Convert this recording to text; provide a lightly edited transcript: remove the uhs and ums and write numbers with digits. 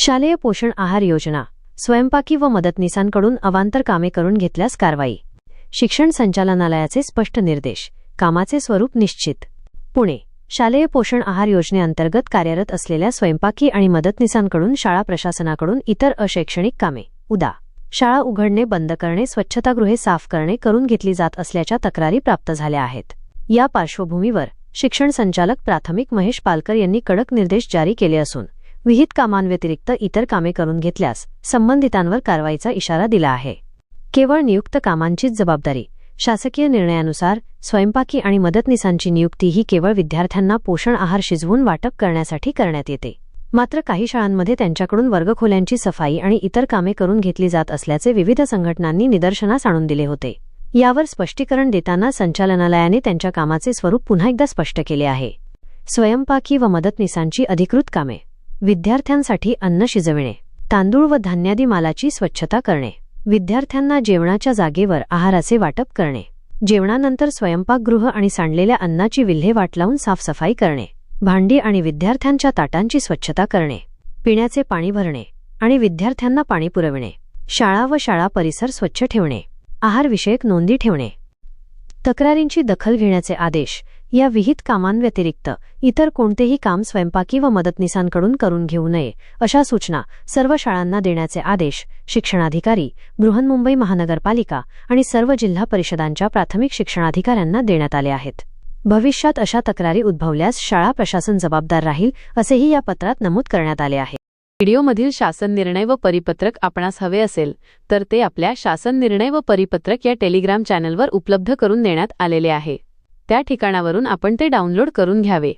शालेय पोषण आहार योजना, स्वयंपाकी व मदतनीसांकडून अवांतर कामे करून घेतल्यास कारवाई. शिक्षण संचालनालयाचे स्पष्ट निर्देश. कामाचे स्वरूप निश्चित. पुणे. शालेय पोषण आहार योजनेअंतर्गत कार्यरत असलेल्या स्वयंपाकी आणि मदतनीसांकडून शाळा प्रशासनाकडून इतर अशैक्षणिक कामे, उदा. शाळा उघडणे, बंद करणे, स्वच्छतागृहे साफ करणे करून घेतली जात असल्याच्या तक्रारी प्राप्त झाल्या आहेत. या पार्श्वभूमीवर शिक्षण संचालक प्राथमिक महेश पालकर यांनी कडक निर्देश जारी केले असून विहित कामांव्यतिरिक्त इतर कामे करून घेतल्यास संबंधितांवर कारवाईचा इशारा दिला आहे. केवळ नियुक्त कामांचीच जबाबदारी. शासकीय निर्णयानुसार स्वयंपाकी आणि मदतनीसांची नियुक्ती ही केवळ विद्यार्थ्यांना पोषण आहार शिजवून वाटप करण्यासाठी करण्यात येते. मात्र काही शाळांमध्ये त्यांच्याकडून वर्गखोल्यांची सफाई आणि इतर कामे करून घेतली जात असल्याचे विविध संघटनांनी निदर्शनास आणून दिले होते. यावर स्पष्टीकरण देताना संचालनालयाने त्यांच्या कामाचे स्वरूप पुन्हा एकदा स्पष्ट केले आहे. स्वयंपाकी व मदतनीसांची अधिकृत कामे: विद्यार्थ्यांसाठी अन्न शिजविणे, तांदूळ व धान्यादी मालाची स्वच्छता करणे, विद्यार्थ्यांना जेवणाच्या जागेवर आहाराचे वाटप करणे, जेवणानंतर स्वयंपाकगृह आणि सांडलेल्या अन्नाची विल्हेवाट लावून साफसफाई करणे, भांडी आणि विद्यार्थ्यांच्या ताटांची स्वच्छता करणे, पिण्याचे पाणी भरणे आणि विद्यार्थ्यांना पाणी पुरविणे, शाळा व शाळा परिसर स्वच्छ ठेवणे, आहारविषयक नोंदी ठेवणे, तक्रारींची दखल घेण्याचे आदेश. या विहित कामांव्यतिरिक्त इतर कोणतेही काम स्वयंपाकी व मदतनीसांकडून करून घेऊ नये अशा सूचना सर्व शाळांना देण्याचे आदेश शिक्षणाधिकारी, बृहन्मुंबई महानगरपालिका आणि सर्व जिल्हा परिषदांच्या प्राथमिक शिक्षणाधिकाऱ्यांना देण्यात आले आहेत. भविष्यात अशा तक्रारी उद्भवल्यास शाळा प्रशासन जबाबदार राहील असेही या पत्रात नमूद करण्यात आले आहे. व्हिडिओमधील शासन निर्णय व परिपत्रक आपणास हवे असेल तर ते आपल्या शासन निर्णय व परिपत्रक या टेलिग्राम चॅनलवर उपलब्ध करून देण्यात आलेले आहे. त्या ठिकाणावरून आपण ते डाउनलोड करून घ्यावे.